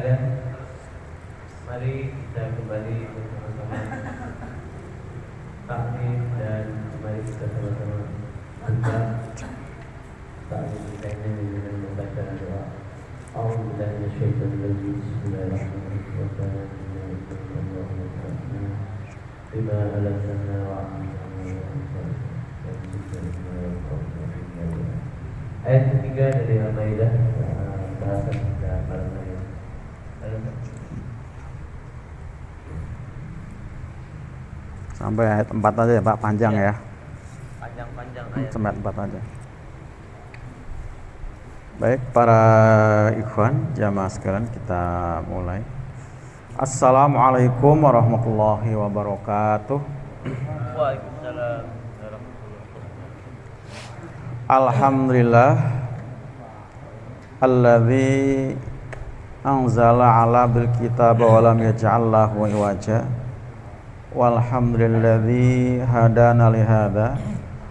Dan mari kita kembali bersama-sama taklim dan mari kita sama-sama buka taklim kita ini dengan membaca doa. A'udzubillahi minasyaitonir rajim. Bismillahirrahmanirrahim. Bima alamna wa ayat ketiga dari Al-Maidah, bahasan kita malam hari. Sampai ayat 4 aja ya Pak, panjang ya. Panjang-panjang ayat. Sampai ayat 4 aja. Baik, para ikhwan jamaah sekalian, kita mulai. Assalamualaikum warahmatullahi wabarakatuh. Waalaikumsalam warahmatullahi wabarakatuh. Alhamdulillah alladzi anzala ala bil kitab wa lam yaj'al lahu iwaja. Walhamdulilladzi hadana li hadza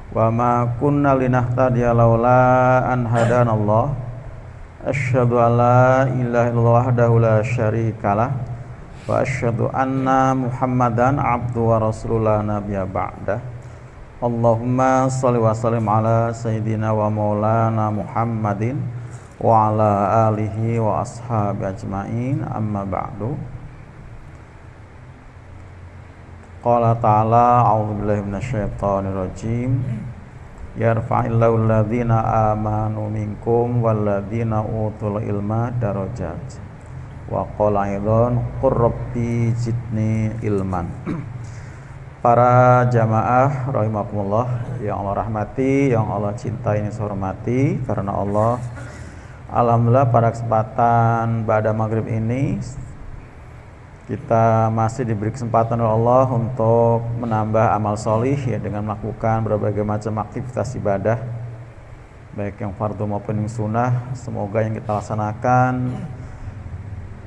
wa ma kunna linahtadiya laula an hadanallah. Asyhadu an la ilaha illallah wahdahu la syarikalah wa asyhadu anna Muhammadan abdu wa rasulullah nabiyya ba'da. Allahumma shalli wa sallim ala sayyidina wa maulana Muhammadin wa ala alihi wa ashabi ajmain, amma ba'du. Qala ta'ala a'udzubillahi minasyaitonir rajim. Yarfa'illahu alladhina amanu minkum walladhina utul ilma darajat. Wa qala aidan qur rabbi zidni ilman. Para jamaah rahimakumullah yang Allah rahmati, yang Allah cintai, ini hormati, karena Allah alhamdulillah pada kesempatan pada maghrib ini kita masih diberi kesempatan oleh Allah untuk menambah amal solih ya, dengan melakukan berbagai macam aktivitas ibadah baik yang fardu maupun yang sunnah. Semoga yang kita laksanakan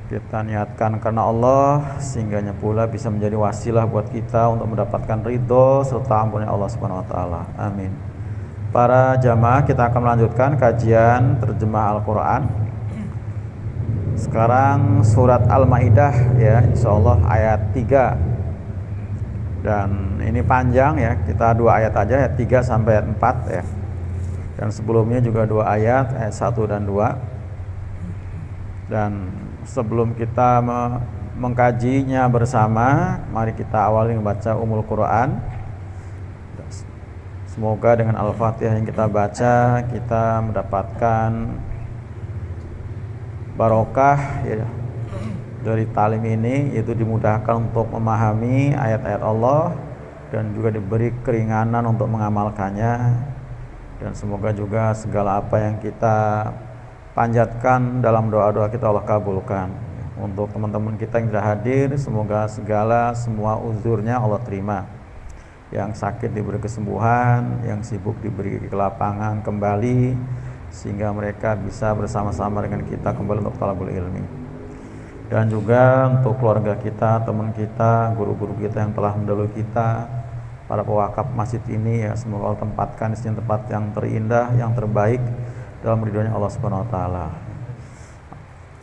kita niatkan karena Allah, sehingganya pula bisa menjadi wasilah buat kita untuk mendapatkan ridho serta ampunnya Allah Subhanahu wa taala. Amin. Para jamaah, kita akan melanjutkan kajian terjemah Al-Qur'an. Sekarang surat Al-Maidah ya, insyaallah ayat 3. Dan ini panjang ya, kita 2 ayat aja, ayat 3 sampai ayat 4 ya. Dan sebelumnya juga 2 ayat 1 dan 2. Dan sebelum kita mengkajinya bersama, mari kita awali membaca Ummul Quran. Semoga dengan Al-Fatihah yang kita baca, kita mendapatkan barokah ya, dari talim ini, yaitu dimudahkan untuk memahami ayat-ayat Allah dan juga diberi keringanan untuk mengamalkannya. Dan semoga juga segala apa yang kita panjatkan dalam doa-doa kita Allah kabulkan. Untuk teman-teman kita yang tidak hadir, semoga semua uzurnya Allah terima. Yang sakit diberi kesembuhan, yang sibuk diberi kelapangan kembali, sehingga mereka bisa bersama-sama dengan kita kembali untuk talabul ilmi. Dan juga untuk keluarga kita, teman kita, guru-guru kita yang telah mendahului kita, para pewakaf masjid ini ya, semoga Allah tempatkan di sini tempat yang terindah, yang terbaik dalam ridhonya Allah Subhanahu wa taala.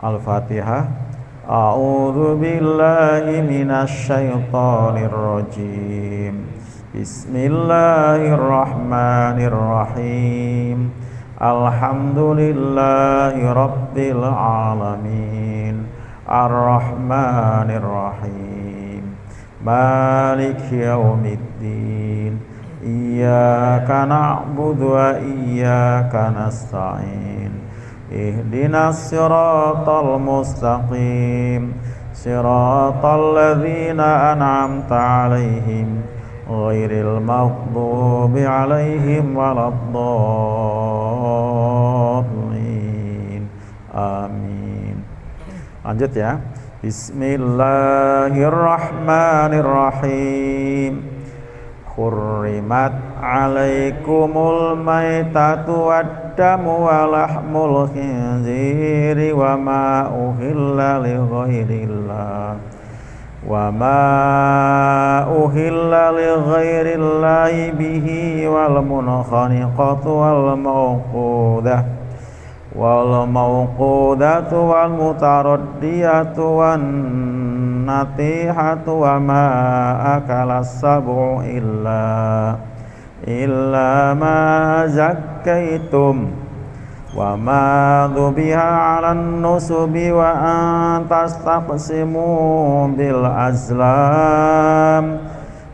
Al-Fatihah. A'udzu billahi minasyaitonir rajim. Bismillahirrahmanirrahim. Alhamdulillahi rabbil alamin. Ar-Rahmanir-Rahim. Maliki yaumiddin. Iyyaka na'budu wa iyyaka nasta'in. Ihdinas siratal mustaqim. Siratal ladzina an'amta 'alaihim ghairil maghdubi 'alaihim waladdallin. Amin. Lanjut ya. Bismillahirrahmanirrahim. Hurrimat 'alaikumul maitatu wad-damu wa lahmul khinziri wa ma uhilla li ghairillah bihi wal munkhaniqatu wal mawqudah wal mauqudatu wal mutaraddiyatu wan natihatu wa ma akalas sab'u illa ma zakkaitum wa ma dhubiha 'alan nusubi wa an tastaqsimu bil azlam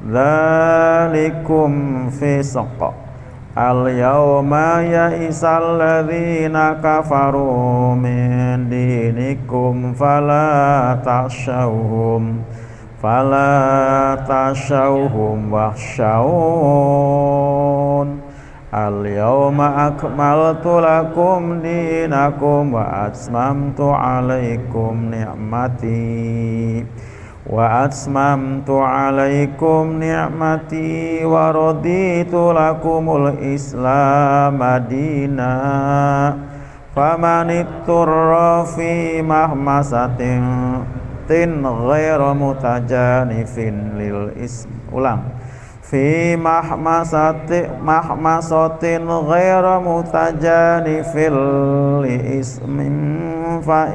dzalikum fisq al yawma ya'isal ladzina kafaru min dinikum fala tashawhum wakhshawun al yawma akmaltu lakum dinakum wa atmamtu alaikum ni'mati wa raditu lakumul islam madina faman itturra fi mahmasatin ghairu mutajanifin lil ism fi mahmasatin ghairu mutajanifin li ismin fa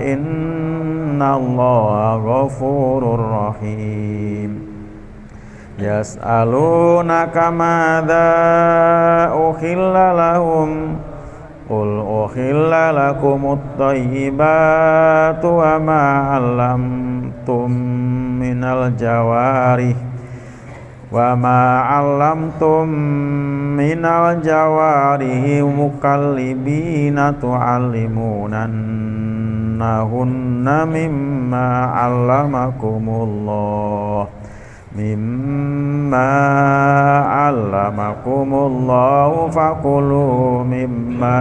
innallaha ghafurur rahim. Yas'alunaka madza uhilla lahum qul uhilla lakumut thayyibatu wa ma 'allamtum minal jawarihi mukallibina tu'allimunannahunna mimma 'allamakumullahu fakulu mimma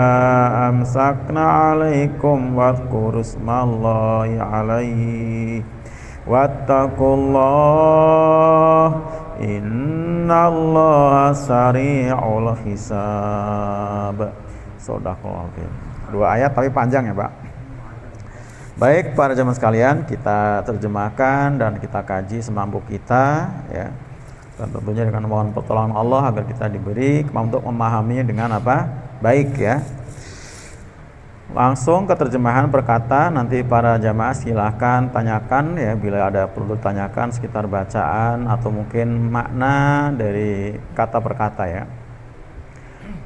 amsakna 'alaikum wadhkurusmallahi 'alaihi wattaqullah innallaha sari'ul hisab. Shadaqallahu. Dua ayat tapi panjang ya Pak. Baik para jemaah sekalian, kita terjemahkan dan kita kaji semampu kita ya. Dan tentunya dengan mohon pertolongan Allah agar kita diberi kemampuan untuk memahaminya dengan apa? Baik ya. Langsung ke terjemahan perkata, nanti para jamaah silahkan tanyakan ya bila ada perlu tanyakan sekitar bacaan atau mungkin makna dari kata perkata ya.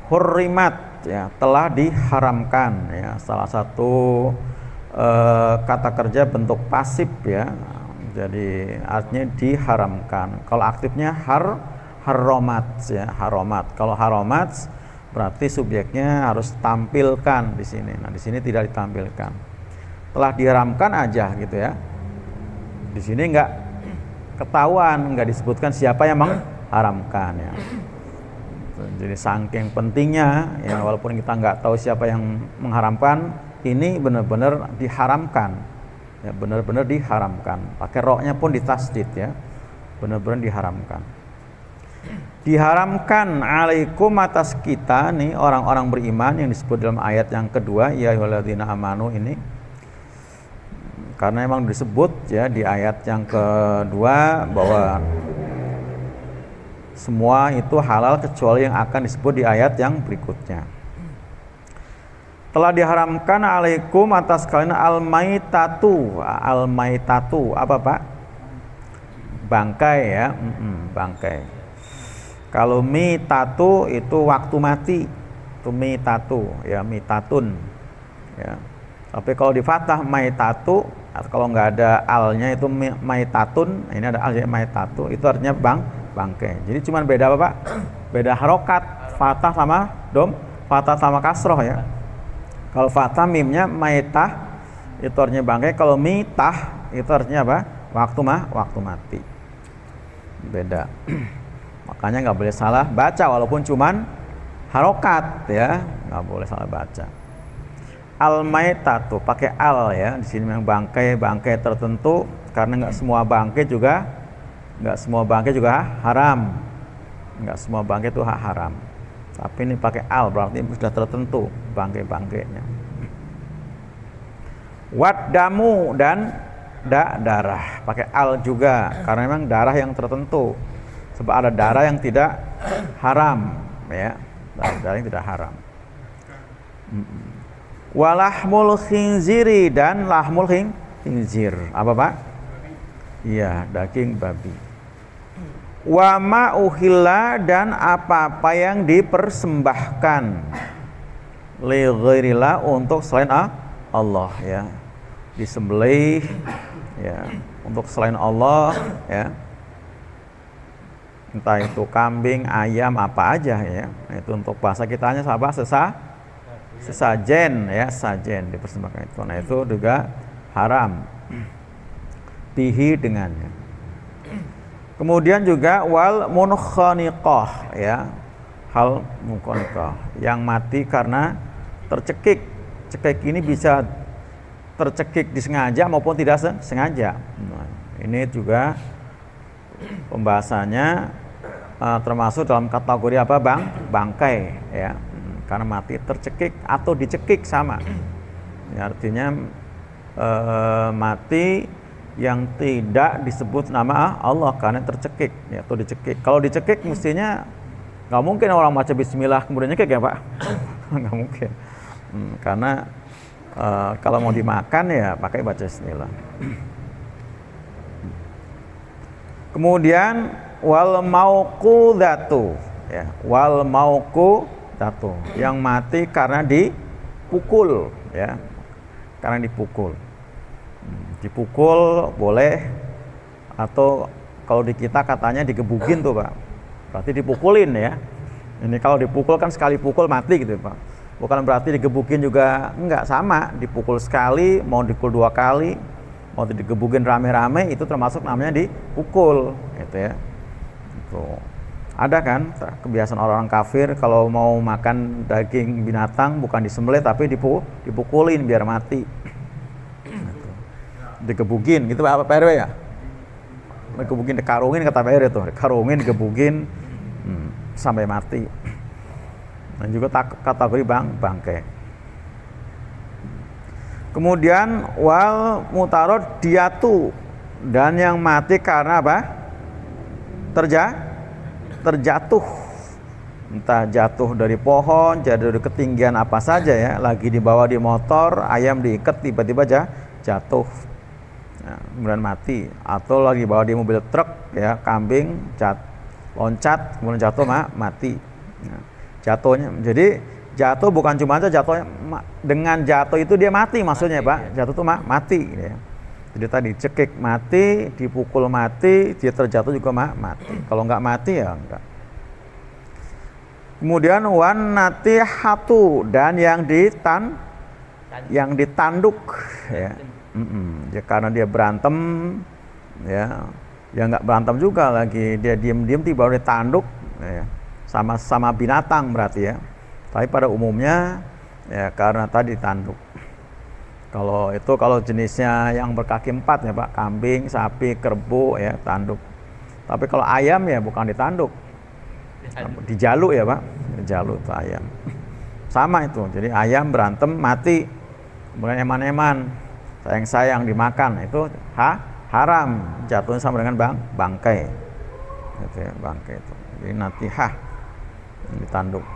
Hurrimat ya, telah diharamkan ya, salah satu kata kerja bentuk pasif ya. Jadi artinya diharamkan. Kalau aktifnya haromat ya, haromat. Kalau haromat berarti subjeknya harus tampilkan di sini. Nah, di sini tidak ditampilkan. Telah diharamkan aja gitu ya. Di sini enggak ketahuan, enggak disebutkan siapa yang mengharamkan ya. Jadi saking pentingnya ya, walaupun kita enggak tahu siapa yang mengharamkan, ini benar-benar diharamkan. Ya, benar-benar diharamkan. Pakai roknya pun ditasdid ya. Benar-benar diharamkan. Diharamkan alaikum atas kita nih orang-orang beriman yang disebut dalam ayat yang kedua ya ayyuhalladzina amanu ini, karena memang disebut ya di ayat yang kedua bahwa semua itu halal kecuali yang akan disebut di ayat yang berikutnya. Telah diharamkan alaikum atas kalian al-maitatu. Al-maitatu apa Pak? Bangkai ya, bangkai. Kalau mitatu itu waktu mati, itu mitatu ya, mitatun ya. Tapi kalau di fathah maitatu, kalau nggak ada alnya itu maitatun, ini ada alnya maitatu, itu artinya bangkai. Jadi cuma beda apa Pak? Beda harokat, fathah sama dom, fathah sama kasroh ya. Kalau fathah mimnya maitah itu artinya bangkai, kalau mitah itu artinya apa? Waktu mati. Beda. Makanya nggak boleh salah baca walaupun cuman harokat ya, nggak boleh salah baca. Al-maitatu pakai al ya, di sini memang bangkai tertentu karena nggak semua bangkai juga haram. Nggak semua bangkai itu haram. Tapi ini pakai al berarti sudah tertentu bangkai-bangkainya. Wadamu dan darah pakai al juga karena memang darah yang tertentu. Sebab ada darah yang tidak haram ya, darah yang tidak haram. Walahmul khinziri, dan lahmul khinzir. Apa Pak? Iya, daging babi. Wa ma uhilla, dan apa-apa yang dipersembahkan li ghairillah, untuk selain Allah ya. Disembelih ya untuk selain Allah ya. Entah itu kambing, ayam, apa aja ya. Itu untuk bahasa kitanya apa? Sesajen ya, sajen dipersembahkan itu. Nah, itu juga haram. Bihi, dengannya. Kemudian juga wal munkhaniqah ya. Hal munkhaniqah yang mati karena tercekik. Cekik ini bisa tercekik disengaja maupun tidak sengaja. Nah, ini juga pembahasannya termasuk dalam kategori apa Bang? Bangkai ya. Karena mati tercekik atau dicekik sama. Ya, artinya mati yang tidak disebut nama Allah karena tercekik ya, atau dicekik. Kalau dicekik mestinya nggak mungkin orang baca bismillah kemudian nyekik ya Pak. Nggak mungkin. Karena kalau mau dimakan ya pakai baca bismillah. Kemudian wal mauqudatu ya, wal mauqudatu yang mati karena dipukul ya. Karena dipukul. Dipukul boleh, atau kalau di kita katanya digebukin tuh Pak. Berarti dipukulin ya. Ini kalau dipukul kan sekali pukul mati gitu Pak. Bukan berarti digebukin juga, enggak, sama. Dipukul sekali, mau dipukul 2 kali, mau digebukin rame-rame, itu termasuk namanya dipukul gitu ya. Itu ada kan kebiasaan orang kafir kalau mau makan daging binatang bukan disembelih tapi dipukulin biar mati. Gitu. Digebukin gitu Pak RW ya. Digebukin, dikarungin kata Pak RW tuh, dikarungin, digebukin sampai mati. Dan juga kategori bangkai. Kemudian wal mutarod diatu, dan yang mati karena apa? Terjatuh. Entah jatuh dari pohon, jatuh dari ketinggian apa saja ya. Lagi dibawa di motor, ayam diikat tiba-tiba jatuh. Nah, kemudian mati. Atau lagi bawa di mobil truk ya, kambing loncat kemudian jatuh mati. Nah, jatuhnya, jadi jatuh bukan cuma aja jatuhnya, dengan jatuh itu dia mati maksudnya mati, Pak ya. Jatuh itu mati ya. Jadi tadi cekik mati, dipukul mati, dia terjatuh juga mati. Kalau nggak mati ya enggak. Kemudian wan natihatu, dan yang ditanduk ya. Ya karena dia berantem ya nggak berantem juga lagi, dia diem-diem tiba-tiba ditanduk ya. Sama binatang berarti ya. Tapi pada umumnya ya karena tadi tanduk. Kalau jenisnya yang berkaki 4 ya Pak, kambing, sapi, kerbau ya tanduk. Tapi kalau ayam ya bukan ditanduk. Dijaluk ya Pak. Dijaluk itu ayam. Sama itu. Jadi ayam berantem mati. Kemudian eman-eman, sayang-sayang dimakan, itu haram. Jatuhnya sama dengan bangkai. Gitu ya, bangkai itu. Jadi natihah, ditanduk.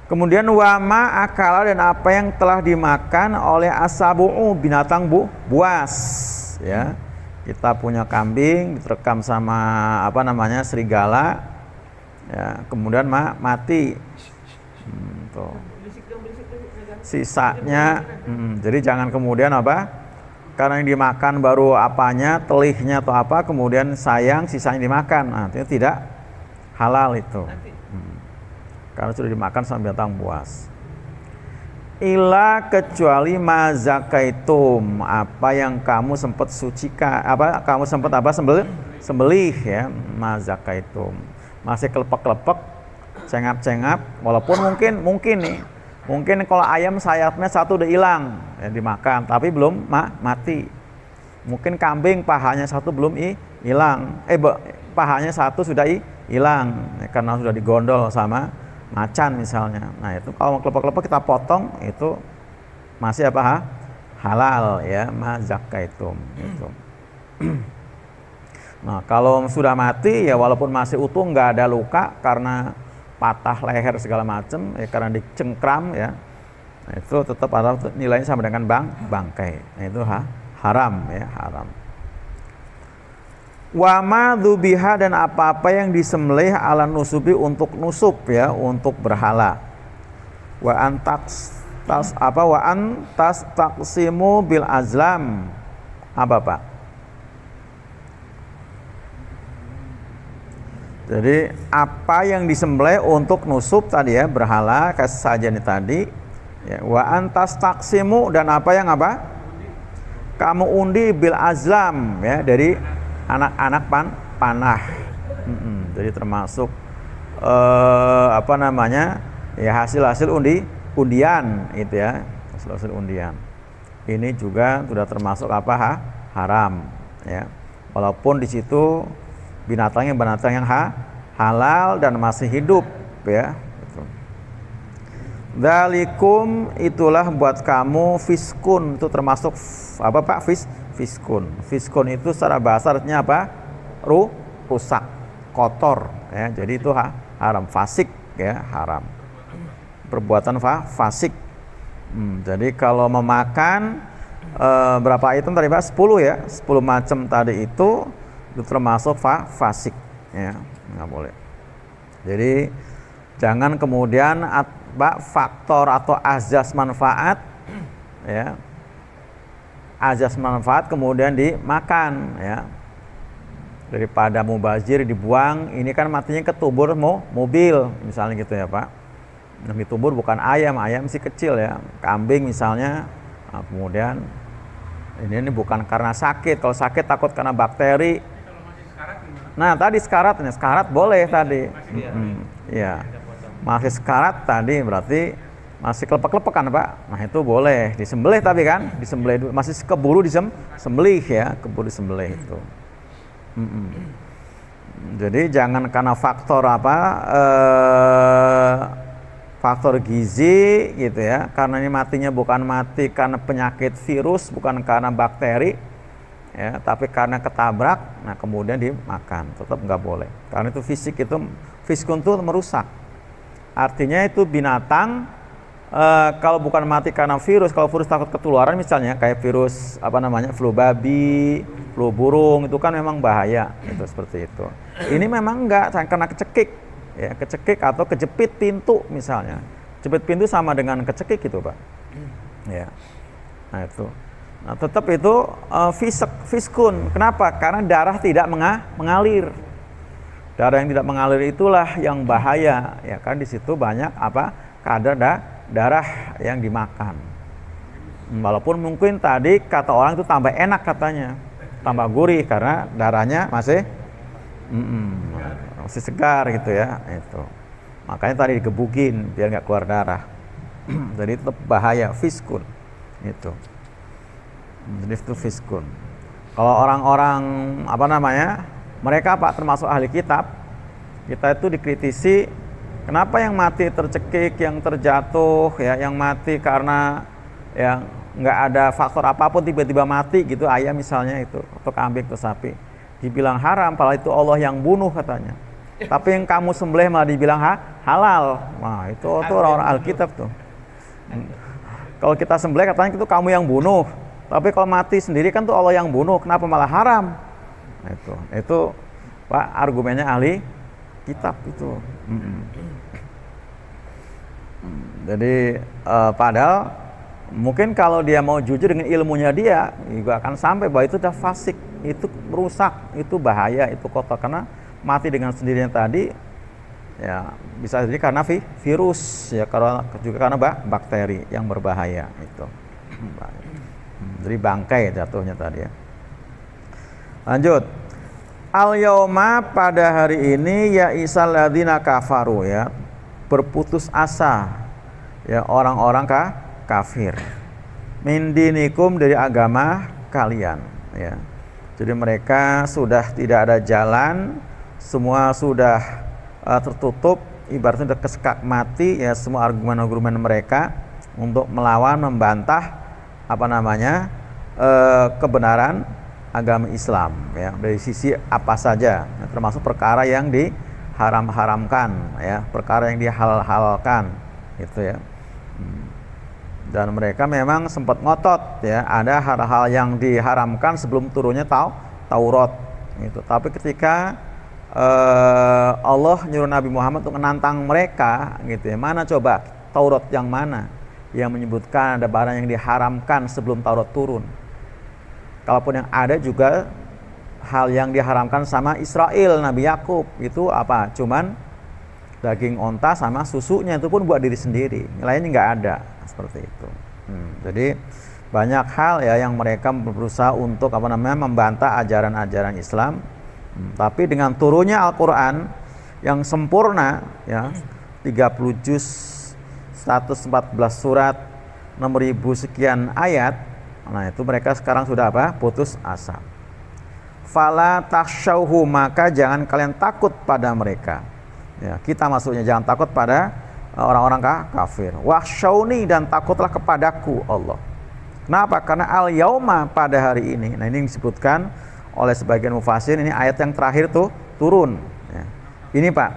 Kemudian wama akala, dan apa yang telah dimakan oleh asabu'u, binatang buas ya. Kita punya kambing diterekam sama serigala ya, kemudian mati. Tuh. Sisanya jadi jangan kemudian karena yang dimakan baru apanya, telihnya atau apa, kemudian sayang sisanya dimakan. Nah, itu tidak halal itu. Karena sudah dimakan sama binatang buas. Ila, kecuali mazakaitum, apa yang kamu sempat sucikan, kamu sempat sembelih ya, mazakaitum. Masih kelepek-kelepek, cengap-cengap, walaupun mungkin kalau ayam sayapnya satu udah hilang ya, dimakan, tapi belum mati. Mungkin kambing pahanya satu belum hilang, pahanya satu sudah hilang ya, karena sudah digondol sama macan misalnya. Nah itu kalau kelepek-kelepek kita potong, itu masih halal ya, mazakaitum itu. Nah kalau sudah mati ya walaupun masih utuh, nggak ada luka karena patah leher segala macam ya, karena dicengkram ya, Nah, itu tetap ada nilainya sama dengan bangkai. Nah, itu haram ya, haram. Wa ma dzubiha, dan apa-apa yang disembelih ala nusubi untuk nusub ya, untuk berhala. Wa antas taqsimu bil azlam. Apa Pak? Jadi apa yang disembelih untuk nusub tadi ya, berhala kesajani tadi ya. Wa antas taqsimu, dan apa yang apa? Kamu undi bil azlam ya, dari anak-anak panah. Jadi termasuk apa namanya? Ya, hasil-hasil undian itu ya, hasil undian. Ini juga sudah termasuk apa? Haram ya. Walaupun di situ binatang yang halal dan masih hidup ya. Dzalikum, itulah buat kamu fiskun, itu termasuk apa Pak? Fiskun. Fiskun itu secara bahasa artinya apa? Rusak, kotor ya. Jadi itu haram, fasik ya, haram. Perbuatan fasik. Jadi kalau memakan berapa item tadi Pak? 10 ya. 10 macam tadi itu termasuk fasik ya, nggak boleh. Jadi jangan kemudian faktor atau azas manfaat ya, azas manfaat kemudian dimakan ya, daripada mubazir dibuang. Ini kan matinya ketubur mobil misalnya gitu ya Pak. Yang ditubur bukan ayam sih kecil ya, kambing misalnya. Nah, kemudian ini bukan karena sakit. Kalau sakit takut karena bakteri. Nah tadi sekarat boleh tadi. Iya. Masih sekarat tadi berarti masih kelepek-kelepek kan Pak. Nah itu boleh disembelih, tapi kan disembelih masih keburu disembelih ya, keburu disembelih itu. Jadi jangan karena faktor faktor gizi gitu ya, karena ini matinya bukan mati karena penyakit virus, bukan karena bakteri ya, tapi karena ketabrak, nah kemudian dimakan, tetap nggak boleh. Karena itu fiskun itu merusak. Artinya itu binatang kalau bukan mati karena virus, kalau virus takut ketularan misalnya kayak virus flu babi, flu burung, itu kan memang bahaya itu, seperti itu. Ini memang enggak karena kecekik ya, kecekik atau kejepit pintu misalnya. Jepit pintu sama dengan kecekik gitu Pak. Ya. Nah itu. Nah, tetap itu fiskun. Kenapa? Karena darah tidak mengalir. Darah yang tidak mengalir itulah yang bahaya. Ya kan, di situ banyak kadar darah yang dimakan. Walaupun mungkin tadi kata orang itu tambah enak katanya, tambah gurih karena darahnya masih segar gitu ya. Itu. Makanya tadi digebukin biar nggak keluar darah. Jadi tetap bahaya, fiskun. Itu. Jadi itu fiskun. Kalau orang-orang mereka Pak termasuk ahli kitab, kita itu dikritisi kenapa yang mati tercekik, yang terjatuh ya, yang mati karena yang nggak ada faktor apapun tiba-tiba mati gitu, ayam misalnya itu, atau kambing atau sapi, dibilang haram, padahal itu Allah yang bunuh katanya. Tapi yang kamu sembelih malah dibilang halal. Nah itu orang-orang Alkitab tuh. Kalau kita sembelih katanya itu kamu yang bunuh. Tapi kalau mati sendiri kan tuh Allah yang bunuh, kenapa malah haram? Nah, itu Pak argumennya ahli kitab itu. Jadi padahal mungkin kalau dia mau jujur dengan ilmunya dia juga akan sampai bahwa itu sudah fasik, itu merusak, itu bahaya, itu kotor, karena mati dengan sendirinya tadi ya bisa jadi karena virus ya, juga karena bakteri yang berbahaya itu. Jadi bangkai jatuhnya tadi ya. Lanjut. Al-yauma, pada hari ini ya isal ladzina kafaru ya, berputus asa ya orang-orang kafir. Min dinikum, dari agama kalian ya. Jadi mereka sudah tidak ada jalan, semua sudah tertutup, ibaratnya sudah kesekak mati ya, semua argumen-argumen mereka untuk melawan, membantah kebenaran agama Islam ya, dari sisi apa saja ya, termasuk perkara yang diharam-haramkan ya, perkara yang dihalal-halalkan gitu ya. Dan mereka memang sempat ngotot ya, ada hal-hal yang diharamkan sebelum turunnya Taurat gitu. Tapi ketika Allah nyuruh Nabi Muhammad untuk menantang mereka gitu ya, mana coba Taurat yang mana yang menyebutkan ada barang yang diharamkan sebelum Taurat turun? Kalaupun yang ada juga hal yang diharamkan sama Israel, Nabi Yakub itu apa? Cuman daging onta sama susunya, itu pun buat diri sendiri, lainnya nggak ada seperti itu. Jadi banyak hal ya yang mereka berusaha untuk membantah ajaran-ajaran Islam. Tapi dengan turunnya Al-Quran yang sempurna ya, 30 juz, 114 surat, 6.000 sekian ayat, nah itu mereka sekarang sudah putus asa. Fala takhshawhu, maka jangan kalian takut pada mereka ya, kita maksudnya jangan takut pada orang-orang kafir. Wakhshawni, dan takutlah kepadaku Allah. Kenapa? Karena al-yauma, pada hari ini. Nah ini disebutkan oleh sebagian mufassir, ini ayat yang terakhir tuh turun ya. Ini Pak,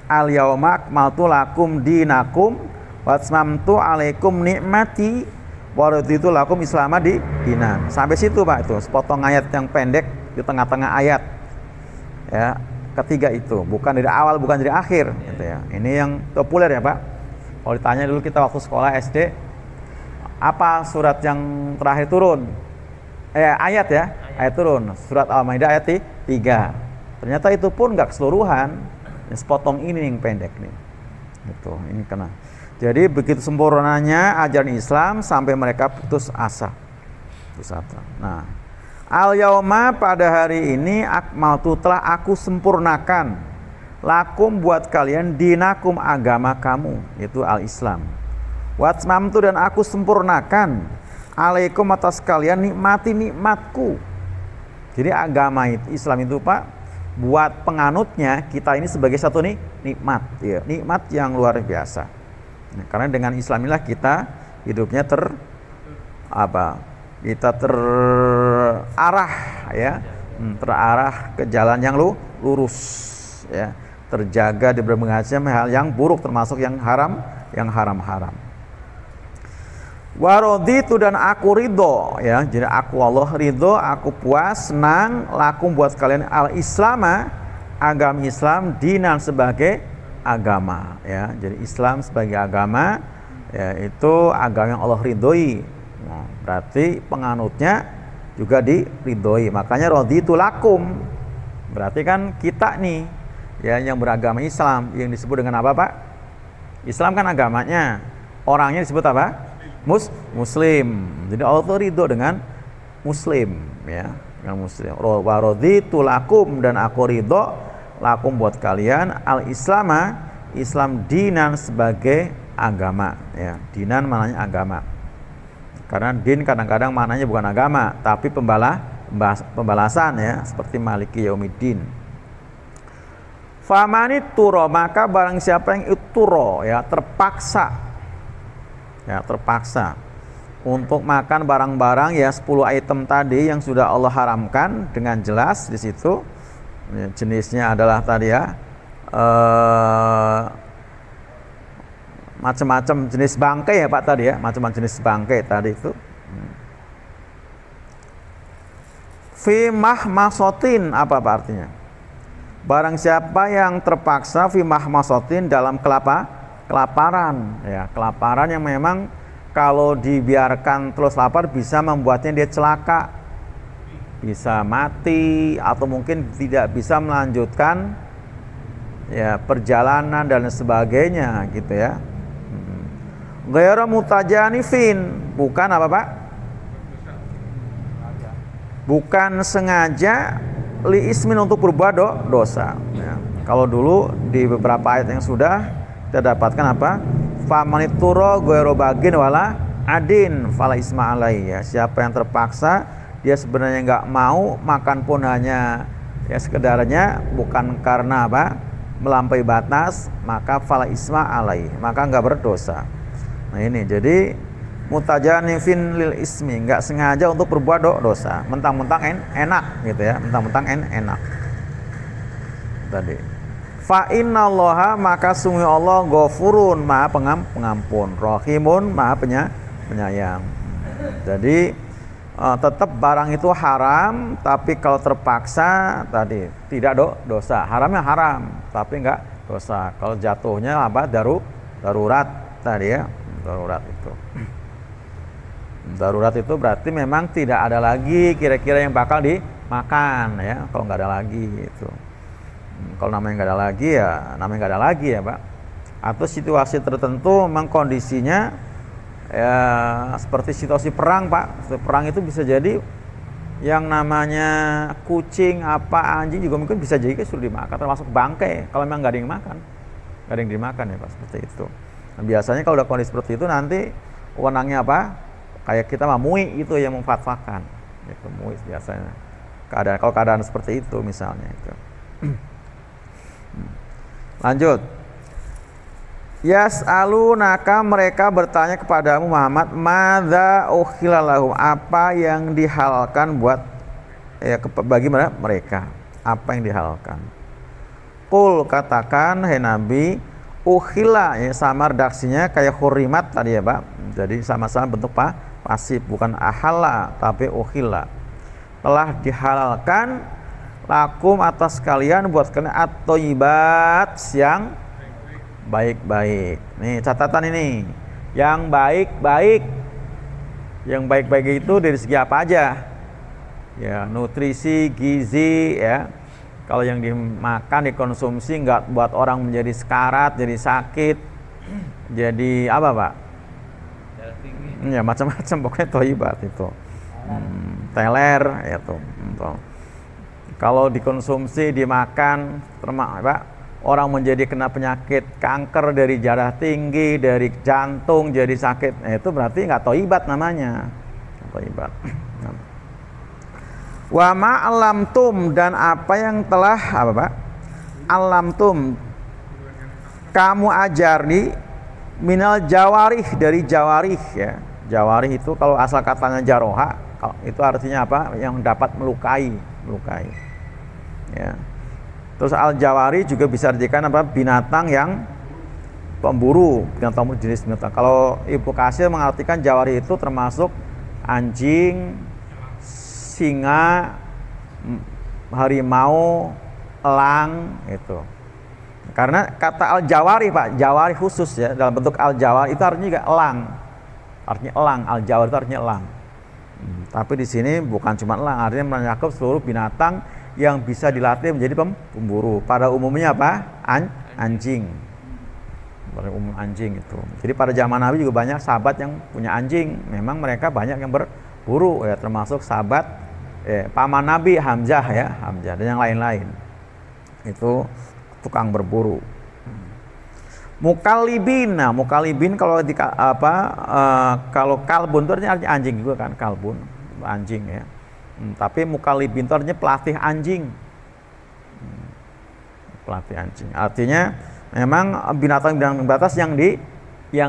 al-yauma akmaltu lakum dinakum wa atmamtu alaikum nikmati wa raditu lakum islama dinan. Sampai situ Pak, itu sepotong ayat yang pendek di tengah-tengah ayat ya, ketiga itu, bukan dari awal, bukan dari akhir gitu ya. Ini yang populer ya Pak. Kalau ditanya dulu kita waktu sekolah SD, apa surat yang terakhir turun? Ayat ya, ayat turun. Surat Al-Maidah ayat 3. Ternyata itu pun nggak keseluruhan. Yang sepotong ini yang pendek nih. Gitu, ini kena. Jadi begitu sempurnanya ajaran Islam sampai mereka putus asa. Putus asa. Nah, al-yauma, pada hari ini akmaltu, telah aku sempurnakan lakum, buat kalian, dinakum, agama kamu, itu al-Islam. Watmamtu, dan aku sempurnakan alaikum, atas kalian, nikmati, nikmatku. Jadi agama Islam itu Pak, buat penganutnya kita ini sebagai satu nikmat ya, nikmat yang luar biasa. Nah, karena dengan Islam inilah kita hidupnya kita terarah ya, terarah ke jalan yang lurus ya, terjaga di berbagai macam hal yang buruk, termasuk yang haram. Waraditu, dan aku ridho ya, jadi aku Allah ridho, aku puas, senang, lakum, buat kalian, al-islama, agama Islam, dinan, sebagai agama ya. Jadi Islam sebagai agama ya, itu agama yang Allah ridhoi. Nah, berarti penganutnya juga diridhoi. Makanya raditu lakum, berarti kan kita nih ya yang beragama Islam, yang disebut dengan apa Pak? Islam kan agamanya, orangnya disebut apa? Muslim. Jadi Allah tuh ridho dengan Muslim ya, dengan Muslim. Wa raditu lakum, dan aku ridho lakum, buat kalian, al-islama, Islam, dinan, sebagai agama ya. Dinan maknanya agama. Karena din kadang-kadang maknanya bukan agama, tapi pembalasan ya, seperti maliki yaumiddin. Famanit turo, maka barang siapa yang ituro ya, terpaksa untuk makan barang-barang ya 10 item tadi yang sudah Allah haramkan dengan jelas di situ. Ya, jenisnya adalah tadi ya, macam-macam jenis bangkai ya Pak tadi ya, macam-macam jenis bangkai tadi itu. Fi mahmasotin, apa artinya? Barang siapa yang terpaksa fi mahmasotin, dalam kelaparan ya, kelaparan yang memang kalau dibiarkan terus lapar bisa membuatnya dia celaka, bisa mati, atau mungkin tidak bisa melanjutkan ya perjalanan dan sebagainya gitu ya. Ghairu mutajanifin, bukan apa Pak? Bukan sengaja li ismin, untuk berbuat dosa ya. Kalau dulu di beberapa ayat yang sudah kita dapatkan apa? Famanituro ghairu bagin wala adin fala isma alai ya. Siapa yang terpaksa, dia sebenarnya nggak mau makan pun hanya ya sekedarnya, bukan karena apa? Melampaui batas, maka fala isma alai, maka nggak berdosa. Nah ini jadi mutajanifin lil ismi, nggak sengaja untuk berbuat dosa, mentang-mentang enak gitu ya, mentang-mentang enak tadi. Fa innallaha, maka sungguh Allah ghafurun, maha pengampun, rahimun, maha penyayang. Jadi tetap barang itu haram, tapi kalau terpaksa tadi tidak dosa. Haramnya haram, tapi enggak dosa. Kalau jatuhnya apa? Darurat tadi ya, darurat itu. Darurat itu berarti memang tidak ada lagi kira-kira yang bakal dimakan ya. Kalau nggak ada lagi itu. Kalau namanya nggak ada lagi ya, namanya nggak ada lagi ya Pak. Atau situasi tertentu memang kondisinya ya seperti situasi perang Pak. Perang itu bisa jadi yang namanya kucing apa anjing juga mungkin bisa jadi suruh dimakan, termasuk bangkai kalau memang nggak ada yang makan, nggak ada yang dimakan ya Pak, seperti itu. Nah, biasanya kalau udah kondisi seperti itu nanti wewenangnya apa? Kayak kita mah MUI itu yang memfatwakan, itu MUI biasanya. Kalau keadaan seperti itu misalnya itu. Lanjut. Yas'alunaka, mereka bertanya kepadamu Muhammad, madza ukhila lahum, apa yang dihalalkan buat ya bagi mereka, apa yang dihalalkan. Qul, katakan hai Nabi, ukhila ya sama redaksinya kayak hurimat tadi ya Pak. Jadi sama-sama bentuk pasif, bukan ahala tapi ukhila. Telah dihalalkan lakum atas kalian buat kalian at-thayyibat yang baik-baik. Nih catatan ini, yang baik-baik. Yang baik-baik itu dari segi apa aja? Ya, nutrisi, gizi ya. Kalau yang dimakan, dikonsumsi nggak buat orang menjadi sekarat, jadi sakit, jadi apa Pak? Ya macam-macam pokoknya thayyibat itu. Teler itu. Kalau dikonsumsi, dimakan, Pak, orang menjadi kena penyakit kanker dari darah tinggi, dari jantung jadi sakit, itu berarti nggak thayyibat namanya. Thayyibat. Wa ma alamtum, dan apa yang telah apa Pak? Alamtum, kamu ajari minal jawarih, dari jawarih ya. Jawarih itu kalau asal katanya jaroha, itu artinya apa? Yang dapat melukai. Ya. Terus al-jawari juga bisa artikan apa? Binatang yang pemburu, binatang jenis binatang. Kalau Ibnu Katsir mengartikan jawari itu termasuk anjing, singa, harimau, elang itu. Karena kata al-jawari Pak, jawari khusus ya, dalam bentuk al-jawari itu artinya juga elang. Artinya elang, al-jawari itu artinya elang. Tapi di sini bukan cuma elang, artinya mencakup seluruh binatang yang bisa dilatih menjadi pemburu. Pada umumnya apa? Anjing. Pada umum anjing itu. Jadi pada zaman Nabi juga banyak sahabat yang punya anjing. Memang mereka banyak yang berburu ya, termasuk sahabat paman Nabi Hamzah ya, Hamzah dan yang lain-lain. Itu tukang berburu. Mukalibin, nah mukalibin kalau di kalau kalbun itu artinya anjing juga kan, kalbun anjing ya. Tapi mukalibin itu artinya pelatih anjing. Pelatih anjing. Artinya memang binatang-binatang batas yang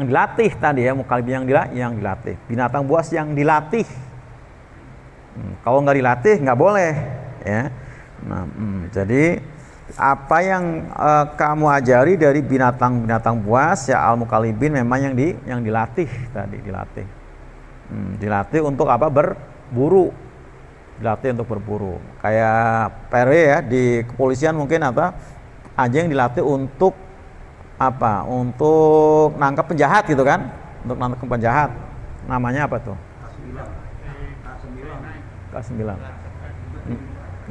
dilatih tadi ya, mukalibin yang dilatih. Binatang buas yang dilatih. Kalau nggak dilatih nggak boleh ya. Nah, jadi apa yang kamu ajari dari binatang-binatang buas ya al-mukalibin memang yang dilatih tadi, dilatih. Dilatih untuk apa? Berburu. Dilatih untuk berburu. Kayak PRW ya di kepolisian mungkin apa? Anjing dilatih untuk apa? Untuk nangkap penjahat gitu kan? Untuk nangkap penjahat. Namanya apa tuh? K9.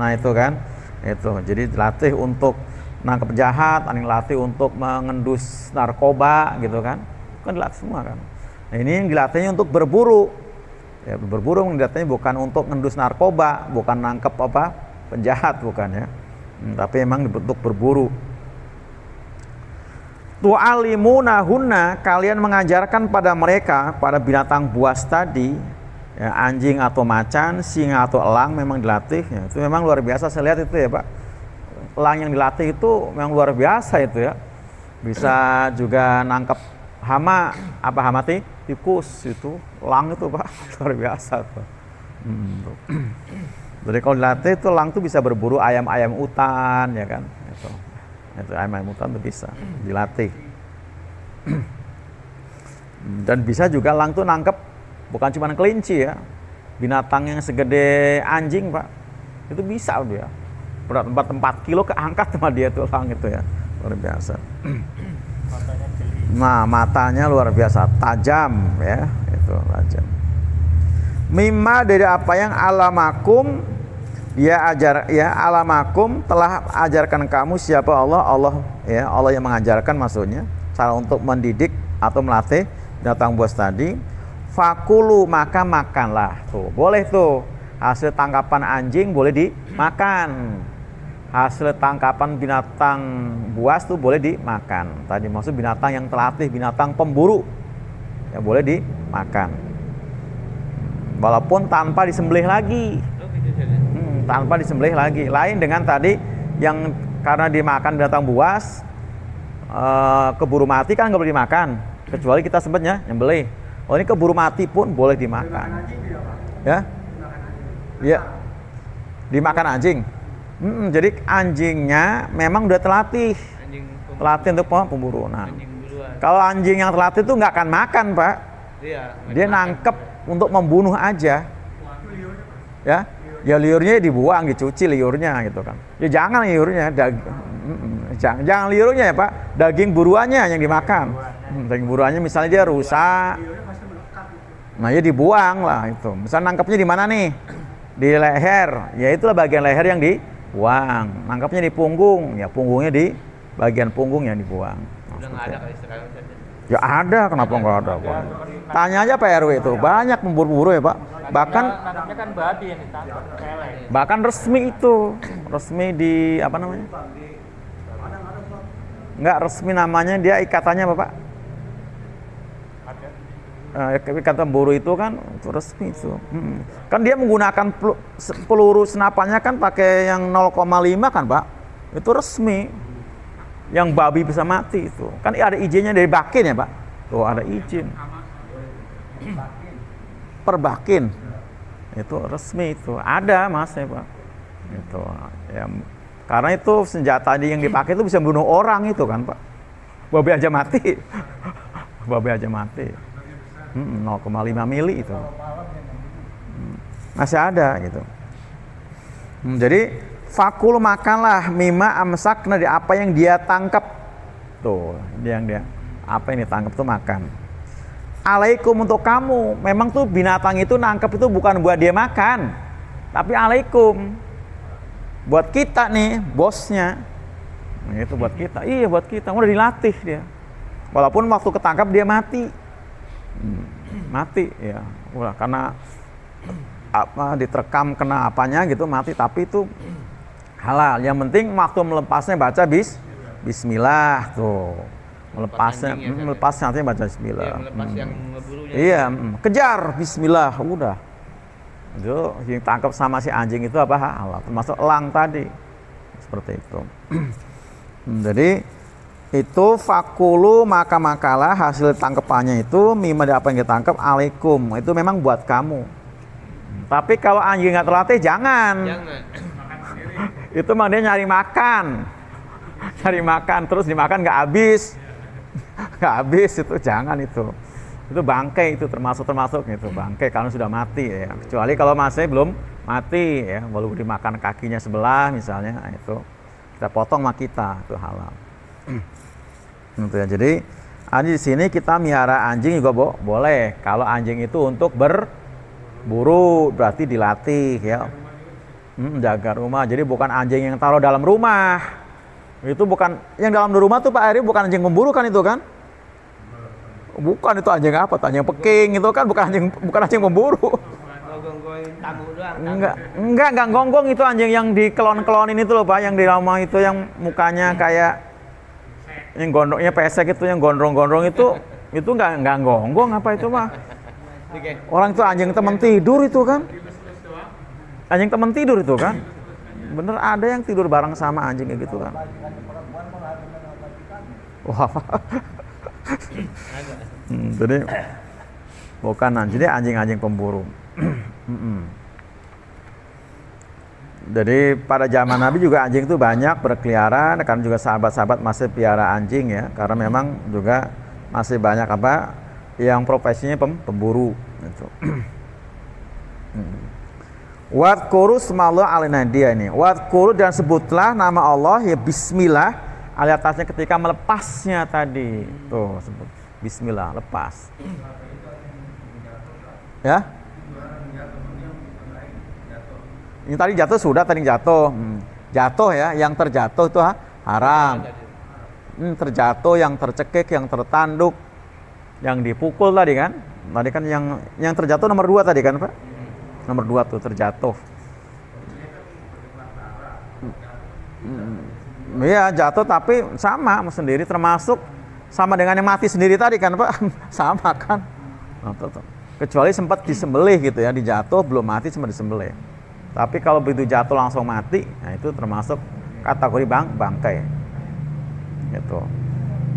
Nah, itu kan. Itu. Jadi dilatih untuk nangkap penjahat, ada yang dilatih untuk mengendus narkoba gitu kan. Kan dilatih semua kan. Nah, ini yang dilatihnya untuk berburu. Ya, berburu dilatihnya bukan untuk ngendus narkoba, bukan nangkep apa penjahat bukan ya. Tapi memang untuk berburu. Tu'alimunahunna, kalian mengajarkan pada mereka, pada binatang buas tadi, ya, anjing atau macan, singa atau elang memang dilatih ya. Itu memang luar biasa, saya lihat itu ya Pak. Elang yang dilatih itu memang luar biasa itu ya. Bisa juga nangkep hama, apa hama tikus itu, elang itu Pak, luar biasa tuh. Jadi kalau dilatih itu elang tuh bisa berburu ayam-ayam hutan ya kan. Itu ayam-ayam hutan tuh bisa dilatih. Dan bisa juga elang tuh nangkep bukan cuma kelinci ya, binatang yang segede anjing Pak, itu bisa dia berat 4 kilo keangkat sama dia tulang itu ya, luar biasa. Nah matanya luar biasa tajam ya, itu tajam. Mimma dari apa yang alamakum alamakum telah ajarkan kamu siapa Allah ya, Allah yang mengajarkan maksudnya cara untuk mendidik atau melatih binatang buas tadi. Fakulu maka makanlah, tuh boleh tuh hasil tangkapan anjing boleh dimakan, hasil tangkapan binatang buas tuh boleh dimakan. Tadi maksud binatang yang terlatih, binatang pemburu ya boleh dimakan, walaupun tanpa disembelih lagi. Tanpa disembelih lagi. Lain dengan tadi yang karena dimakan binatang buas, keburu mati kan nggak boleh dimakan, kecuali kita sempatnya nyembelih. Oh ini keburu mati pun boleh dimakan. Ya, ya, dimakan anjing. Jadi anjingnya memang udah terlatih, terlatih untuk pemburu. Nah, kalau anjing yang terlatih itu nggak akan makan Pak. Dia nangkep untuk membunuh aja. Ya, ya liurnya dibuang, dicuci liurnya gitu kan. Ya jangan liurnya, jangan liurnya ya Pak. Daging buruannya yang dimakan. Daging buruannya misalnya dia rusak. Nah ya dibuang lah itu. Misal nangkapnya di mana nih? Di leher. Ya itulah bagian leher yang dibuang. Nangkapnya di punggung. Ya punggungnya di bagian punggung yang dibuang. Udah nggak ada kali sekarang. Ya ada, kenapa nggak ada Pak? Tanya aja Pak RW itu. Banyak pemburu-pemburu ya Pak. Bahkan nangkapnya kan babi yang ditangkap. Bahkan resmi itu. Resmi di apa namanya? Enggak resmi namanya, dia ikatannya apa Pak? Ikatan buru itu kan itu resmi itu. Kan dia menggunakan peluru senapannya kan pakai yang 0,5 kan Pak. Itu resmi. Yang babi bisa mati itu. Kan ada izinnya dari Bakin ya Pak. Tuh ada izin. Perbakin. Itu resmi itu. Ada Mas ya Pak. Itu ya. Karena itu senjata yang dipakai itu bisa bunuh orang itu kan Pak. Babi aja mati. Babi aja mati. 0,5 mili itu masih ada gitu. Jadi fakul makanlah mima amsakna dari apa yang dia tangkap tuh, yang dia apa yang ditangkap tuh makan. Alaikum untuk kamu, memang tuh binatang itu nangkap itu bukan buat dia makan, tapi alaikum buat kita nih bosnya. Nah, itu buat kita, iya buat kita, udah dilatih dia. Walaupun waktu ketangkap dia mati. Mati ya, udah karena apa diterkam kena apanya gitu mati, tapi itu halal. Yang penting waktu melepasnya baca bismillah tuh. Melepasnya nanti baca bismillah. Ya, melepas yang ngeburunya. Iya, kejar bismillah udah. Itu yang tangkap sama si anjing itu apa halal, termasuk elang tadi. Seperti itu. Jadi itu fakulu maka makalah hasil tangkapannya itu mima apa yang ditangkap alaikum itu memang buat kamu. Tapi kalau anjing nggak terlatih jangan. Itu mah dia nyari makan terus dimakan nggak habis itu jangan itu bangkai itu termasuk itu bangkai kalau sudah mati ya, kecuali kalau masih belum mati ya, baru dimakan kakinya sebelah misalnya, nah, itu kita potong sama kita itu halal. Gitu ya. Jadi di sini kita miara anjing juga boleh. Kalau anjing itu untuk berburu berarti dilatih ya. Jaga rumah. Jadi bukan anjing yang taruh dalam rumah. Itu bukan yang dalam rumah tuh Pak Eri, bukan anjing pemburu kan itu kan? Bukan, itu anjing apa? Anjing peking itu kan bukan anjing pemburu. Enggak gonggong, itu anjing yang di kelon-kelonin itu loh Pak, yang di rumah itu yang mukanya kayak yang gondrongnya pesek itu, yang gondrong-gondrong itu enggak gonggong apa itu mah. Orang itu anjing teman tidur itu kan. Anjing teman tidur itu kan. Bener ada yang tidur bareng sama anjing kayak gitu kan. Wah. Jadi bukan jadi anjing-anjing pemburu. Jadi pada zaman Nabi juga anjing itu banyak berkeliaran, karena juga sahabat-sahabat masih piara anjing ya, karena memang juga masih banyak yang profesinya pemburu gitu. Wadhkuru smallah alina dia ini. Wadhkuru dan sebutlah nama Allah ya bismillah ali atasnya ketika melepasnya tadi. Tuh sebut bismillah, lepas. Ya? Ini tadi jatuh sudah, tadi jatuh. Jatuh ya, yang terjatuh itu haram. Terjatuh, yang tercekik, yang tertanduk, yang dipukul tadi kan. Tadi kan yang terjatuh nomor 2 tadi kan, Pak? Nomor 2 tuh terjatuh. Iya jatuh tapi sama sendiri, termasuk sama dengan yang mati sendiri tadi kan Pak. Sama kan. Nah, kecuali sempat disembelih gitu ya, dijatuh belum mati sempat disembelih. Tapi kalau begitu jatuh langsung mati, nah itu termasuk kategori bangkai. Gitu.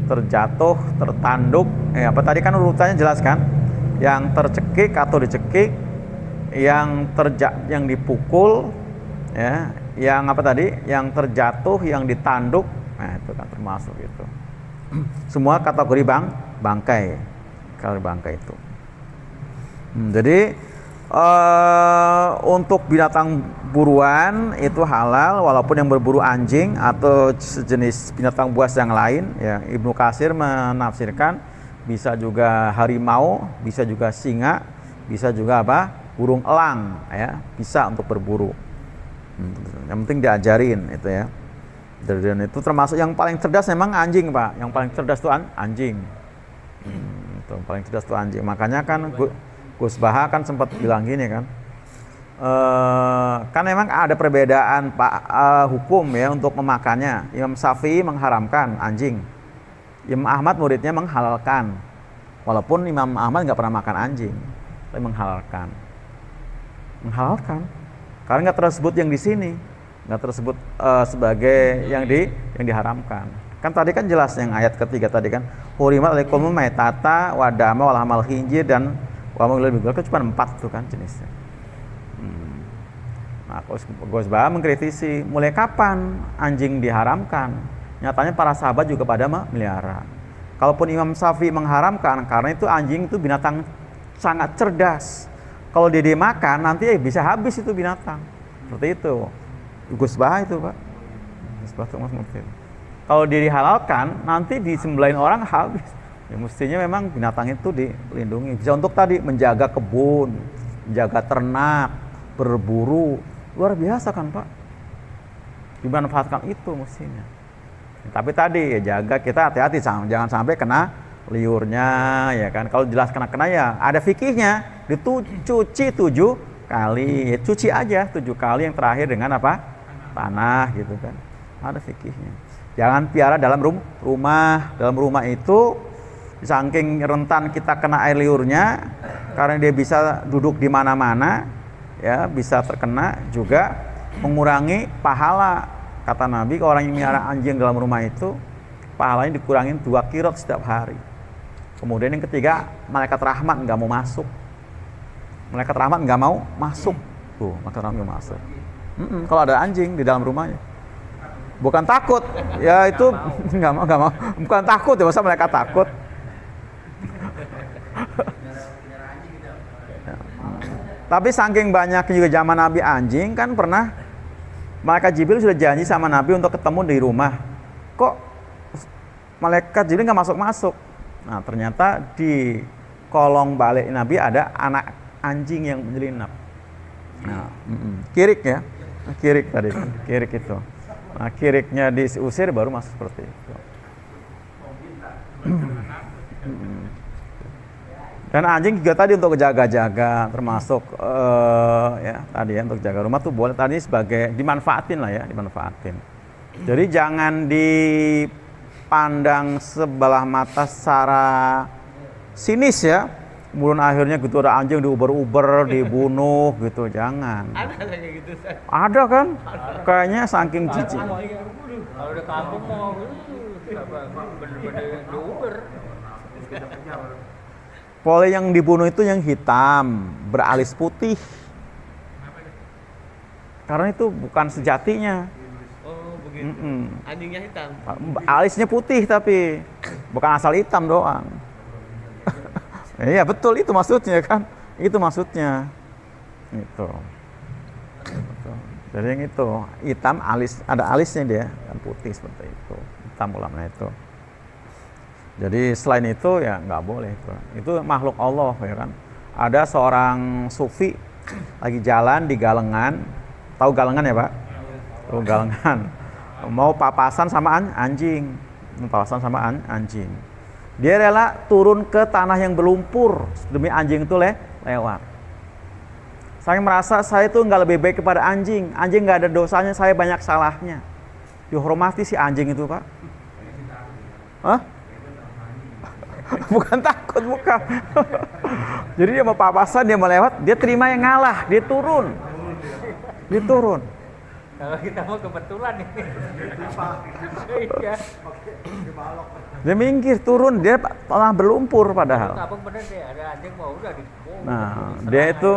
Terjatuh, tertanduk, apa tadi kan urutannya jelas kan? Yang tercekik atau dicekik, yang dipukul, ya, yang apa tadi, yang terjatuh, yang ditanduk, nah itu kan termasuk itu. Semua kategori bangkai, kalau bangkai itu. Jadi untuk binatang buruan itu halal, walaupun yang berburu anjing atau sejenis binatang buas yang lain. Ya, Ibnu Katsir menafsirkan bisa juga harimau, bisa juga singa, bisa juga apa? Burung elang, ya, bisa untuk berburu. Yang penting diajarin itu ya. Dan itu termasuk yang paling cerdas memang anjing Pak. Yang paling cerdas itu anjing. Itu paling cerdas itu anjing. Makanya kan Gus Baha kan sempat bilang gini kan. Kan memang ada perbedaan Pak hukum ya untuk memakannya. Imam Syafi'i mengharamkan anjing. Imam Ahmad muridnya menghalalkan. Walaupun Imam Ahmad nggak pernah makan anjing, tapi menghalalkan. Karena nggak tersebut yang di sini, nggak tersebut sebagai yang diharamkan. Kan tadi kan jelas yang ayat ketiga tadi kan, hurimat alaikumul maitata wa dama wal hamal khinzir dan wa ma ulil bighal, cuma 4 tuh kan jenisnya. Nah, Gus Baha mengkritisi, mulai kapan anjing diharamkan? Nyatanya para sahabat juga pada melihara. Kalaupun Imam Syafi'i mengharamkan, karena itu anjing itu binatang sangat cerdas. Kalau dia dimakan nanti bisa habis itu binatang. Seperti itu. Gus Baha itu Pak. Gus Baha seperti itu. Kalau dia dihalalkan nanti disembelihin orang habis. Ya mestinya memang binatang itu dilindungi. Bisa untuk tadi menjaga kebun, menjaga ternak, berburu. Luar biasa kan Pak. Dimanfaatkan itu mestinya. Tapi tadi ya jaga, kita hati-hati jangan sampai kena liurnya ya kan. Kalau jelas kena ya ada fikihnya, dicuci 7 kali, ya, cuci aja 7 kali, yang terakhir dengan apa? Tanah gitu kan. Ada fikihnya. Jangan piara dalam rumah. Dalam rumah itu saking rentan kita kena air liurnya, karena dia bisa duduk di mana-mana ya, bisa terkena, juga mengurangi pahala. Kata Nabi, orang yang melihara anjing dalam rumah itu pahalanya dikurangin 2 qirot setiap hari. Kemudian yang ketiga, malaikat rahmat nggak mau masuk. Malaikat rahmat nggak mau masuk. Tuh, malaikat rahmat nggak masuk. Kalau ada anjing di dalam rumahnya, bukan takut, ya itu nggak mau. Bukan takut ya, masa malaikat takut? Tapi saking banyak juga zaman Nabi anjing, kan pernah malaikat Jibril sudah janji sama Nabi untuk ketemu di rumah. Kok malaikat Jibril nggak masuk-masuk? Nah, ternyata di kolong balik Nabi ada anak anjing yang menyelinap. Nah, kirik ya, kirik tadi, kirik itu. Nah, kiriknya diusir baru masuk seperti itu. Dan anjing juga tadi untuk jaga-jaga, termasuk ya tadi ya untuk jaga rumah tuh boleh tadi sebagai dimanfaatin lah ya, dimanfaatin. Jadi jangan dipandang sebelah mata secara sinis ya. Kemudian akhirnya gitu ada anjing diuber-uber, dibunuh gitu, jangan. Ada kayak gitu. Ada kan? Kayaknya saking jijik. Kalau udah kampung mau bener-bener diuber. Pole yang dibunuh itu yang hitam, beralis putih. Karena itu bukan sejatinya. Oh, begitu. Anjingnya hitam. Alisnya putih tapi bukan asal hitam doang. Iya betul, itu maksudnya kan, itu maksudnya, itu. Betul. Jadi yang itu hitam alis, ada alisnya dia, dan putih seperti itu, hitam ulamanya itu. Jadi selain itu ya nggak boleh itu. Itu makhluk Allah ya kan. Ada seorang sufi lagi jalan di Galengan, tahu Galengan ya Pak? Tahu Galengan. Mau papasan sama anjing, papasan sama anjing. Dia rela turun ke tanah yang berlumpur demi anjing itu lewat. Saya merasa saya itu nggak lebih baik kepada anjing. Anjing nggak ada dosanya, saya banyak salahnya. Dihormati si anjing itu Pak. Hah? Bukan takut, bukan. Jadi dia mau papasan, dia mau lewat, dia terima yang ngalah, dia turun. Dia turun. Kalau kita mau kebetulan ini. Iya. Dia minggir, turun, dia malah berlumpur padahal. Abang bener deh, ada anjing mau udah di. Nah, dia itu,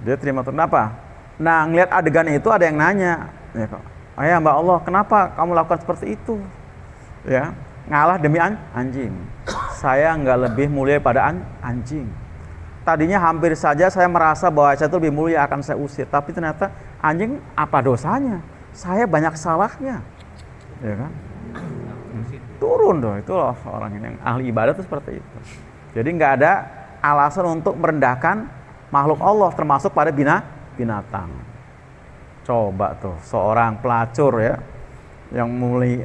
dia terima turun apa? Nah, ngelihat adegan itu ada yang nanya, ya kok, ayah Mbak Allah, kenapa kamu lakukan seperti itu? Ya, ngalah demi anjing. Saya nggak lebih mulia pada anjing. Tadinya hampir saja saya merasa bahwa saya itu lebih mulia, akan saya usir. Tapi ternyata anjing apa dosanya? Saya banyak salahnya, ya kan? Turun dong, itu loh orang yang ahli ibadah itu seperti itu. Jadi nggak ada alasan untuk merendahkan makhluk Allah, termasuk pada binatang. Coba tuh seorang pelacur ya, yang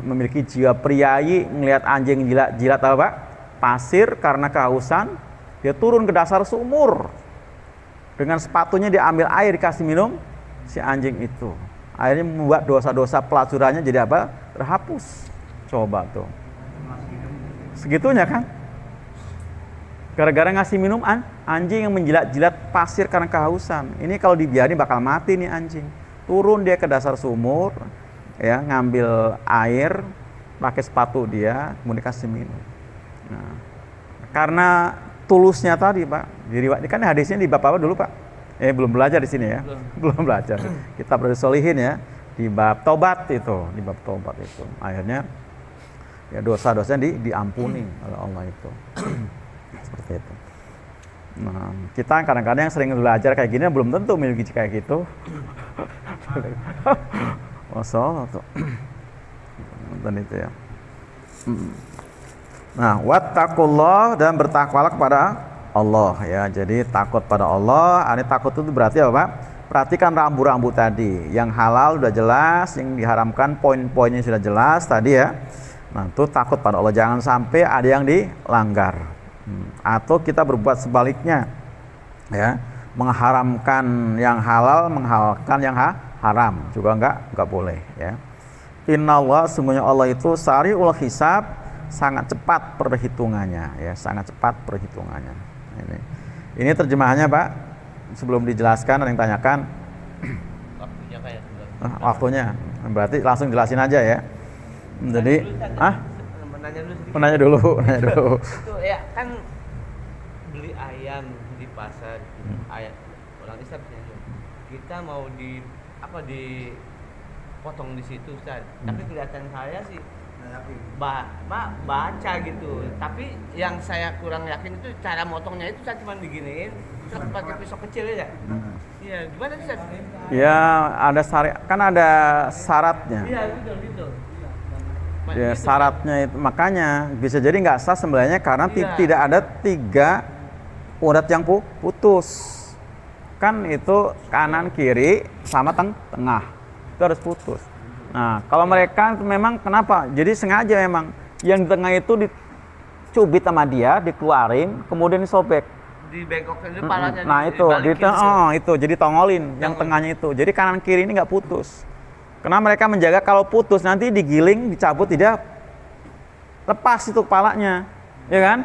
memiliki jiwa priayi, ngelihat anjing jilat apa Pak? Pasir karena kehausan, dia turun ke dasar sumur. Dengan sepatunya diambil air, dikasih minum si anjing itu. Akhirnya membuat dosa-dosa pelacurannya jadi apa? Terhapus. Coba tuh. Segitunya kan? Gara-gara ngasih minum anjing yang menjilat-jilat pasir karena kehausan. Ini kalau dibiarin bakal mati nih anjing. Turun dia ke dasar sumur, ya, ngambil air, pakai sepatu dia, kemudian dikasih minum. Nah, karena tulusnya tadi Pak, kan hadisnya di bab apa dulu Pak? Belum belajar di sini ya, belum belajar. Kita berarti solihin ya, di bab tobat itu, akhirnya ya dosa-dosanya diampuni oleh Allah itu. Seperti itu. Nah, kita kadang-kadang yang sering belajar kayak gini belum tentu memiliki kayak gitu. Masalah tuh. Dan itu ya. Nah, wattaqullah, dan bertakwalah kepada Allah ya. Jadi takut pada Allah, ini takut itu berarti apa Pak? Perhatikan rambu-rambu tadi. Yang halal sudah jelas, yang diharamkan poin-poinnya sudah jelas tadi ya. Nah, itu takut pada Allah, jangan sampai ada yang dilanggar. Atau kita berbuat sebaliknya. Ya, mengharamkan yang halal, menghalalkan yang haram juga enggak boleh ya. Innallah, sungguhnya Allah itu sari'ul hisab, sangat cepat perhitungannya ya, sangat cepat perhitungannya. Ini terjemahannya Pak, sebelum dijelaskan ada yang tanyakan. Waktunya kayak waktunya berarti langsung jelasin aja ya. Jadi menanya dulu. Itu ya kan beli ayam di pasar, ayam orang Islam kita mau dipotong di situ Ustaz. Tapi kelihatan saya sih baca gitu, tapi yang saya kurang yakin itu cara motongnya itu saya cuma diginiin terus pakai pisau kecil ya. Iya, gimana sih? Ya ada kan ada syaratnya. Iya, gitu. Ya syaratnya itu, makanya bisa jadi nggak sah sembelihnya karena tidak ada 3 urat yang putus. Kan itu kanan kiri sama tengah itu harus putus. Nah, kalau mereka memang kenapa? Jadi sengaja memang yang di tengah itu dicubit sama dia, dikeluarin, kemudian disobek. Dibengkokin kepalanya. Nah, itu jadi tongolin yang tengahnya itu. Jadi kanan kiri ini nggak putus. Karena mereka menjaga kalau putus nanti digiling, dicabut, tidak lepas itu kepalanya. Ya kan?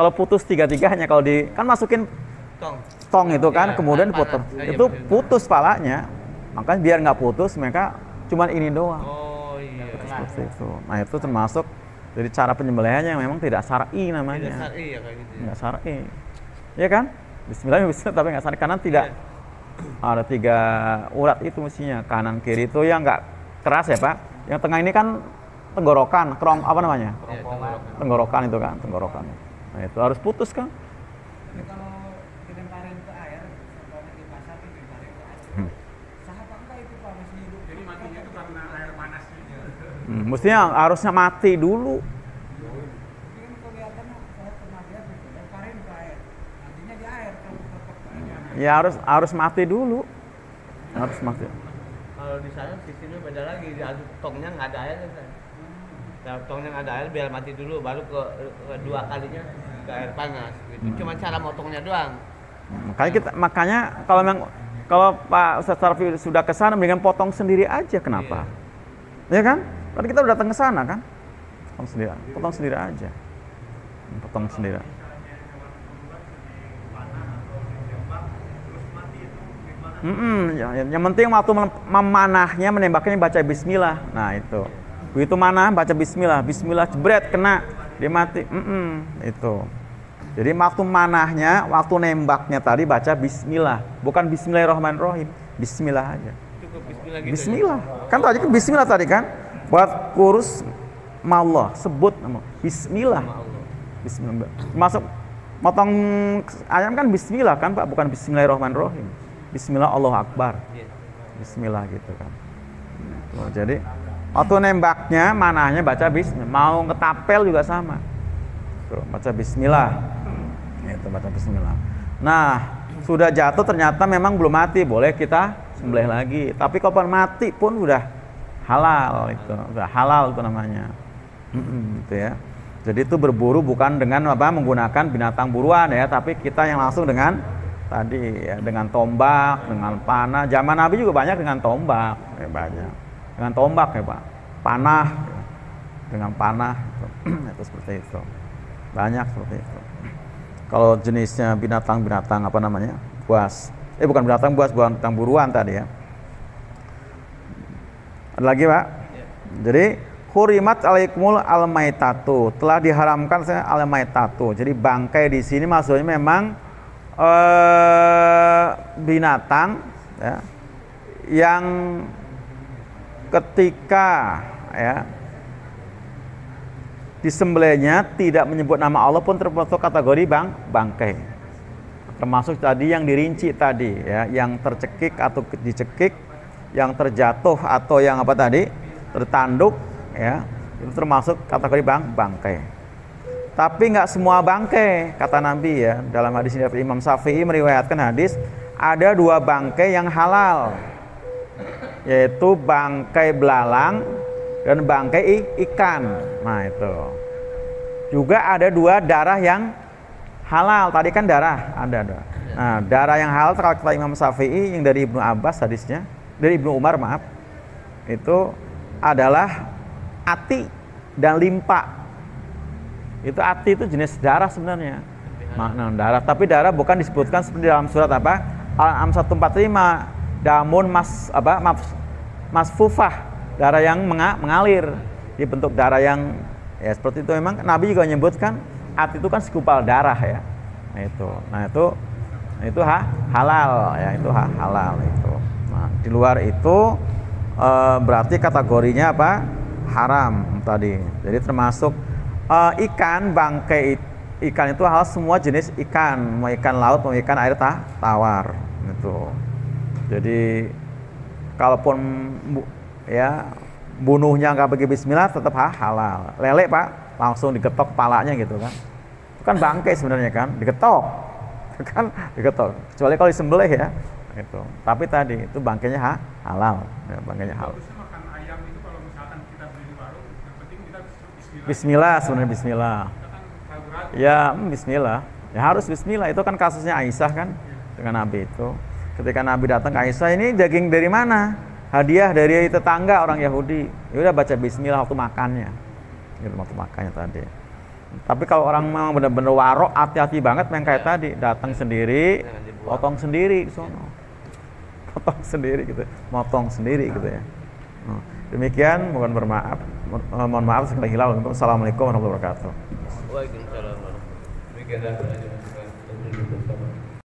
Kalau putus tiga-tiganya, kalau kan masukin tong itu kan, kemudian dipotong. Itu putus kepalanya. Makanya biar nggak putus mereka cuman ini doang. Oh iya. Seperti itu. Nah, itu termasuk dari cara penyembelihannya yang memang tidak syar'i namanya. Tidak syar'i ya kayak gitu. Enggak syar'i. Iya kan? Bismillah bisa tapi enggak syar'i karena tidak ada 3 urat itu mestinya. Kanan kiri itu yang enggak keras ya, Pak. Yang tengah ini kan tenggorokan, apa namanya? Ya, tenggorokan. Tenggorokan itu kan, tenggorokan. Nah itu harus putus kan? Jadi kalau dilemparin ke air, contohnya di pasar dilemparin ke air, sah apa enggak itu Pak masih hidup? Jadi matinya itu karena air panas juga. Mestinya harusnya mati dulu. Tapi kan kelihatan saya pernah lihat itu, lemparin ke air, nantinya di air kalau tetap aja. Ya harus mati dulu. Harus mati. Kalau di sana sistemnya beda lagi, di tongnya nggak ada air kan. Nah, tongnya nggak ada air biar mati dulu, baru kedua kalinya ke air panas gitu. Cuma cara motongnya doang. Makanya kalau Pak Ustadz Tarfi sudah ke sana mendingan potong sendiri aja, kenapa? Ya kan? Kan kita udah datang ke sana kan? Potong sendiri aja. Potong sendiri. Yang penting waktu memanahnya, menembaknya baca bismillah. Nah itu. Begitu mana baca bismillah, bismillah jebret kena, dia mati. Itu. Jadi waktu manahnya, waktu nembaknya tadi baca bismillah, bukan bismillahirrahmanirrahim, bismillah aja. Cukup bismillah gitu. Bismillah. Kan tadi kan bismillah tadi kan? Buat kurus mallah, sebut nama bismillah. Bismillah. Masuk motong ayam kan bismillah kan Pak, bukan bismillahirrahmanirrahim. Bismillah Allahu Akbar. Bismillah gitu kan. Jadi waktu nembaknya, manahnya baca bismillah. Mau ngetapel juga sama. Tuh, baca bismillah. Itu baca bismillah. Nah, sudah jatuh ternyata memang belum mati, boleh kita sembelih lagi. Tapi kalau mati pun udah halal itu. Udah halal itu namanya. Gitu ya. Jadi itu berburu bukan dengan menggunakan binatang buruan ya, tapi kita yang langsung dengan tadi ya, dengan tombak, dengan panah. Zaman Nabi juga banyak dengan tombak, ya banyak. Dengan tombak ya Pak, panah, dengan panah, itu seperti itu. Banyak seperti itu. Kalau jenisnya binatang-binatang apa namanya, buas. Bukan binatang buas, binatang buruan tadi ya. Ada lagi Pak? Jadi hurimat alaikumul almaitatu, telah diharamkan saya almaitatu. Jadi bangkai di sini maksudnya memang binatang ya, yang ketika ya disembelihnya tidak menyebut nama Allah pun termasuk kategori bangkai. Termasuk tadi yang dirinci tadi ya, yang tercekik atau dicekik, yang terjatuh atau yang apa tadi tertanduk ya, itu termasuk kategori bangkai. Tapi nggak semua bangkai, kata Nabi ya. Dalam hadis dari Imam Syafi'i meriwayatkan hadis, ada 2 bangkai yang halal, yaitu bangkai belalang dan bangkai ikan. Nah itu. Juga ada 2 darah yang halal. Tadi kan darah, ada. Nah darah yang halal kalau kata Imam Syafi'i yang dari Ibnu Abbas hadisnya, dari Ibnu Umar maaf, itu adalah ati dan limpa. Itu ati itu jenis darah sebenarnya. Makna darah, tapi darah bukan disebutkan seperti dalam surat apa? Al-An'am 145, damun masfufah, darah yang mengalir, dibentuk darah yang ya seperti itu. Memang Nabi juga menyebutkan ati itu kan segumpal darah ya. Nah itu halal ya, itu halal itu. Nah, di luar itu berarti kategorinya apa? Haram tadi. Jadi termasuk ikan, bangkai ikan itu hal semua jenis ikan, mau ikan laut mau ikan air tawar itu. Jadi kalaupun ya bunuhnya nggak pakai bismillah tetap halal. Lele Pak langsung digetok kepalanya gitu kan, itu kan bangkai sebenarnya kan, digetok kan, digetok. Kecuali kalau disembelih ya itu. Tapi tadi itu bangkainya halal ya, bangkainya halal. Bismillah sebenarnya bismillah. Ya bismillah. Ya harus bismillah. Itu kan kasusnya Aisyah kan dengan Nabi itu. Ketika Nabi datang ke Aisyah, ini daging dari mana? Hadiah dari tetangga orang Yahudi. Ya udah baca bismillah waktu makannya. Gitu waktu makannya tadi. Tapi kalau orang memang benar-benar warok, hati-hati banget yang kayak tadi, datang sendiri, potong sendiri sono. Potong sendiri gitu. Motong sendiri gitu ya. Demikian, mohon maaf sekali hilang. Assalamualaikum warahmatullahi wabarakatuh. Waalaikumsalam warahmatullahi wabarakatuh.